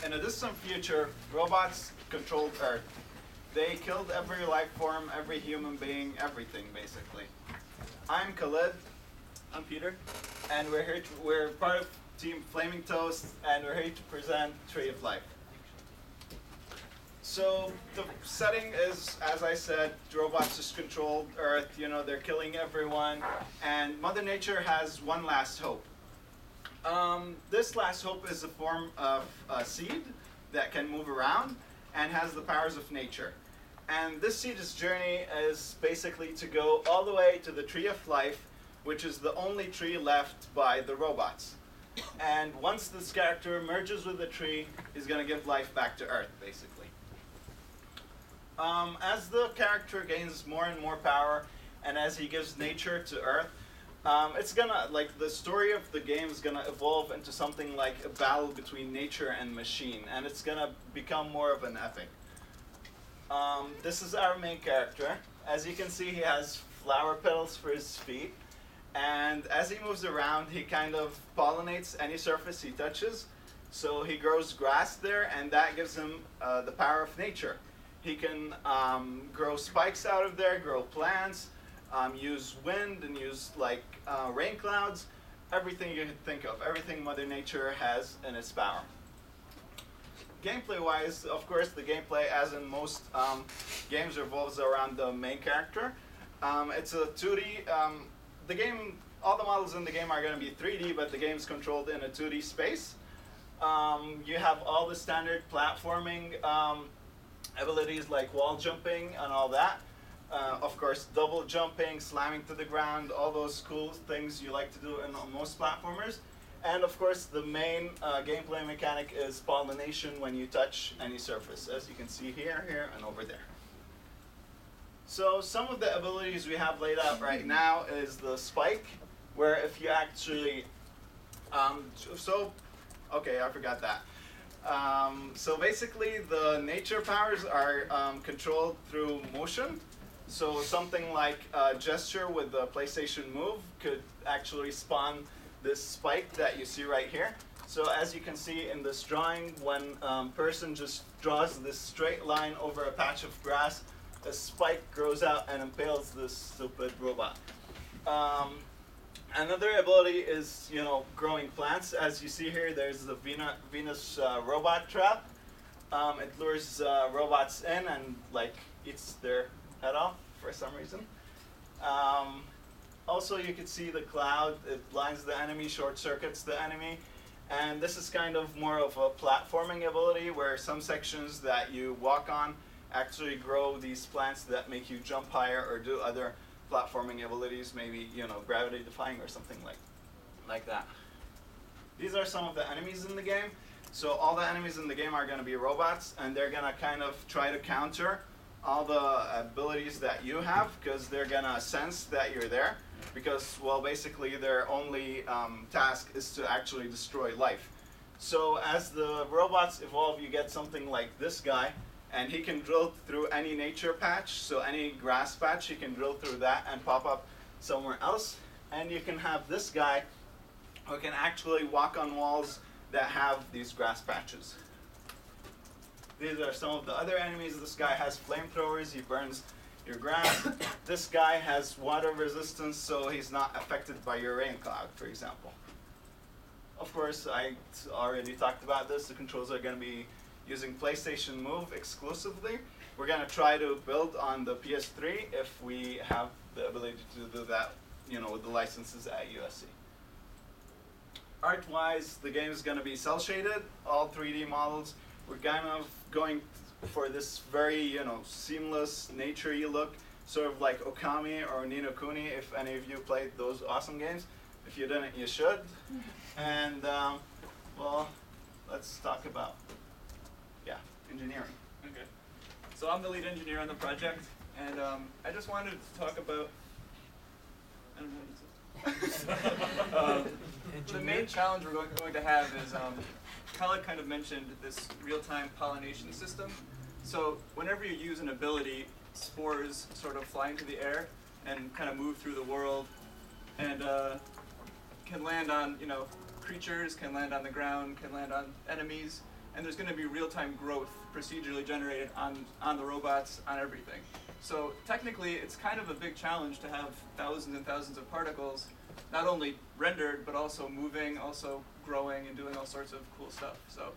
in a distant future, robots controlled Earth. They killed every life form, every human being, everything basically. I'm Khalid. I'm Peter. And we're part of Team Flaming Toast, and we're here to present Tree of Life. So the setting is, as I said, robots just controlled Earth. You know, they're killing everyone, and Mother Nature has one last hope. This last hope is a form of a seed that can move around and has the powers of nature. And this seed's journey is basically to go all the way to the Tree of Life, which is the only tree left by the robots. And once this character merges with the tree, he's going to give life back to Earth, basically. As the character gains more and more power, and as he gives nature to Earth, it's gonna, like, the story of the game is gonna evolve into something like a battle between nature and machine, and it's gonna become more of an epic. This is our main character. As you can see, he has flower petals for his feet, and as he moves around, he kind of pollinates any surface he touches. So he grows grass there, and that gives him the power of nature. He can grow spikes out of there, grow plants, use wind, and use like rain clouds, everything you could think of, everything Mother Nature has in its power. Gameplay-wise, of course, the gameplay, as in most games, revolves around the main character. It's a 2D. The game, all the models in the game are going to be 3D, but the game is controlled in a 2D space. You have all the standard platforming abilities like wall jumping and all that. Of course, double jumping, slamming to the ground, all those cool things you like to do in most platformers. And of course, the main gameplay mechanic is pollination when you touch any surface, as you can see here, here, and over there. So some of the abilities we have laid out right now is the spike, where if you actually, okay, I forgot that. So basically, the nature powers are controlled through motion. So something like a gesture with the PlayStation Move could actually spawn this spike that you see right here. So as you can see in this drawing, when a person just draws this straight line over a patch of grass, a spike grows out and impales this stupid robot. Another ability is, you know, growing plants. As you see here, there's the Venus robot trap. It lures robots in and like eats their head off for some reason. Also, you can see the cloud. It blinds the enemy, short circuits the enemy. And this is kind of more of a platforming ability where some sections that you walk on actually grow these plants that make you jump higher or do other platforming abilities, maybe, you know, gravity defying or something like that. These are some of the enemies in the game. So all the enemies in the game are going to be robots, and they're going to kind of try to counter all the abilities that you have, because they're going to sense that you're there, because, well, basically their only task is to actually destroy life. So as the robots evolve, you get something like this guy, and he can drill through any nature patch, so any grass patch, he can drill through that and pop up somewhere else. And you can have this guy who can actually walk on walls that have these grass patches. These are some of the other enemies. This guy has flamethrowers, he burns your grass. This guy has water resistance, so he's not affected by your rain cloud, for example. Of course, I already talked about this. The controls are going to be using PlayStation Move exclusively. We're going to try to build on the PS3 if we have the ability to do that, you know, with the licenses at USC. Art-wise, the game is going to be cel-shaded, all 3D models. We're kind of going for this very, you know, seamless, nature-y look, sort of like Okami or Ni no Kuni, if any of you played those awesome games. If you didn't, you should. And, well, let's talk about engineering. Okay. So I'm the lead engineer on the project, and I just wanted to talk about, I don't know what the main challenge we're going to have is, Khaled kind of mentioned this real-time pollination system. So whenever you use an ability, spores sort of fly into the air and kind of move through the world, and can land on, you know, creatures, can land on the ground, can land on enemies. and there's going to be real-time growth procedurally generated on the robots, on everything. So technically, it's kind of a big challenge to have thousands and thousands of particles, not only rendered, but also moving, also growing, and doing all sorts of cool stuff. So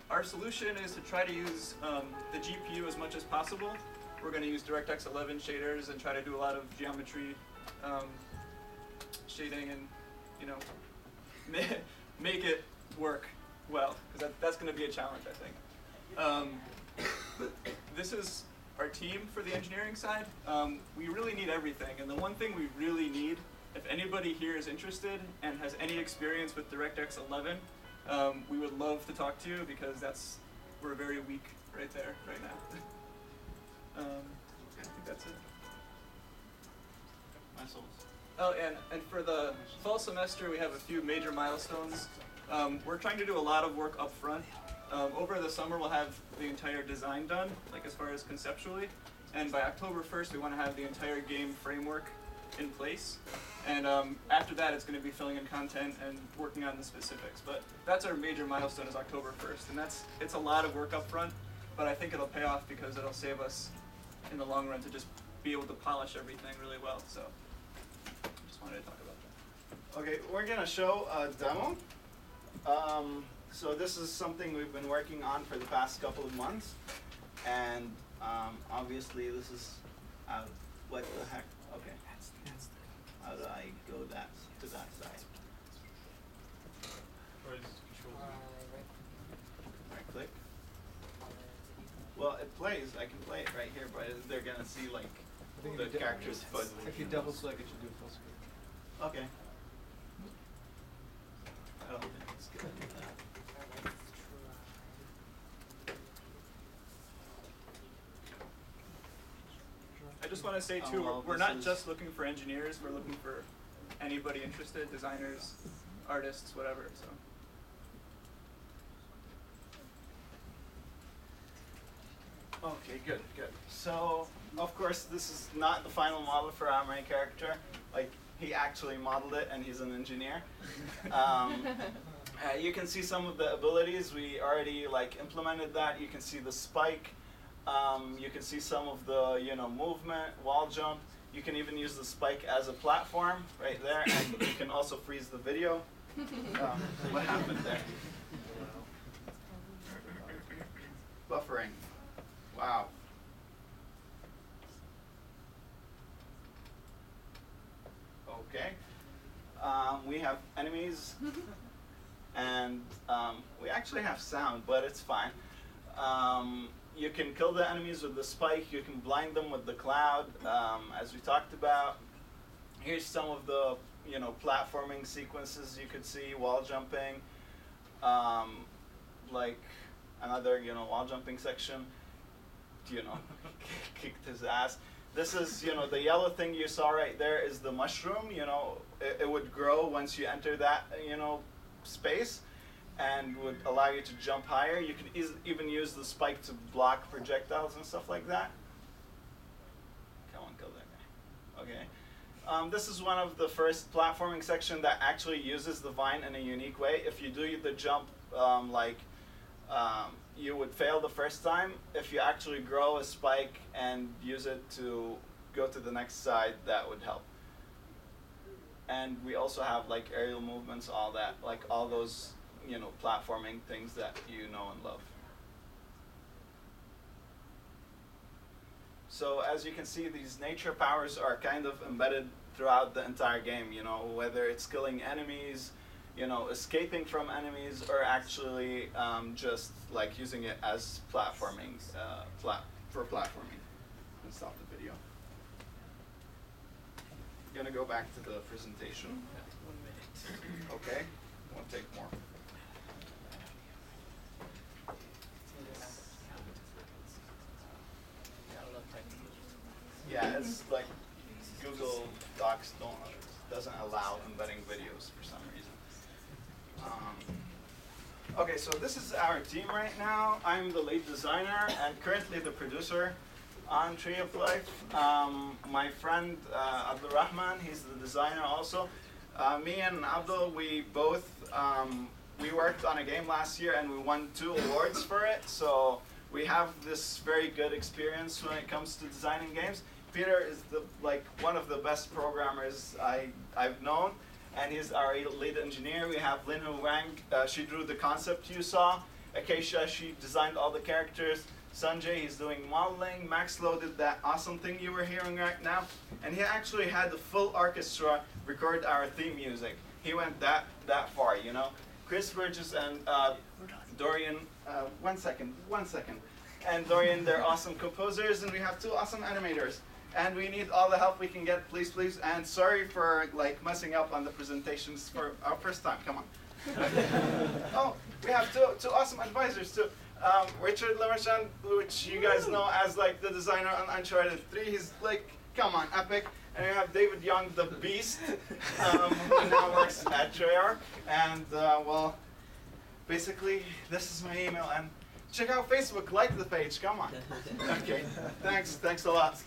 our solution is to try to use the GPU as much as possible. We're going to use DirectX 11 shaders and try to do a lot of geometry shading and, you know, make it work well, because that's going to be a challenge, I think. This is our team for the engineering side. We really need everything, and the one thing we really need, if anybody here is interested and has any experience with DirectX 11, we would love to talk to you, because we're very weak right there, right now. I think that's it. Oh, and for the fall semester, we have a few major milestones. We're trying to do a lot of work up front. Over the summer, we'll have the entire design done, like as far as conceptually. And by October 1st, we want to have the entire game framework in place. And after that, it's going to be filling in content and working on the specifics. But that's our major milestone, is October 1st. And it's a lot of work up front, but I think it'll pay off because it'll save us in the long run to just be able to polish everything really well. So just wanted to talk about that. Okay, we're going to show a demo. So this is something we've been working on for the past couple of months, and obviously this is what the heck? Okay, how do I go to that side? Right click. Well, it plays. I can play it right here, but they're gonna see like the characters. But if you double click, it should do full screen. Okay. I don't think it's good. I just want to say too, we're not just looking for engineers, we're looking for anybody interested, designers, artists, whatever. So. Okay, good. So, of course, this is not the final model for our main character. Like, he actually modeled it, and he's an engineer. You can see some of the abilities. We already implemented that. You can see the spike. You can see some of the movement, wall jump. You can even use the spike as a platform right there, and you can also freeze the video. What happened there? Buffering. Wow. Okay. We have enemies, and we actually have sound, but it's fine. You can kill the enemies with the spike. You can blind them with the cloud, as we talked about. Here's some of the platforming sequences you could see, wall jumping, like another wall jumping section. Kicked his ass. This is the yellow thing you saw right there is the mushroom. It would grow once you enter that space, and would allow you to jump higher. You could even use the spike to block projectiles and stuff like that. Come on, kill that guy. Okay. This is one of the first platforming section that actually uses the vine in a unique way. If you do the jump you would fail the first time. If you actually grow a spike and use it to go to the next side, that would help. And we also have aerial movements, all that, all those platforming things that you know and love. So as you can see, these nature powers are kind of embedded throughout the entire game, whether it's killing enemies, escaping from enemies, or actually just using it as platforming, for platforming. And stop the video. I'm gonna go back to the presentation. 1 minute. Okay, won't take more. Yeah, it's Google Docs doesn't allow embedding videos for some reason. Okay, so this is our team right now. I'm the lead designer and currently the producer on Tree of Life. My friend Abdul Rahman, he's the designer also. Me and Abdul, we both we worked on a game last year and we won 2 awards for it. So we have this very good experience when it comes to designing games. Peter is one of the best programmers I've known, and he's our lead engineer. We have Linhu Wang, she drew the concept you saw. Acacia, she designed all the characters. Sanjay, he's doing modeling. Maxlow did that awesome thing you were hearing right now. And he actually had the full orchestra record our theme music. He went that far, you know. Chris Burgess and Dorian, one second. And Dorian, they're awesome composers, and we have 2 awesome animators. And we need all the help we can get, please. And sorry for messing up on the presentations for our first time. Come on. Oh, we have two awesome advisors too. Richard Lemarchand, which you guys know as the designer on Uncharted 3. He's come on, epic. And we have David Young, the beast, who now works at Treyarch. And well, basically, this is my email. And check out Facebook, like the page. Come on. Okay. Thanks a lot.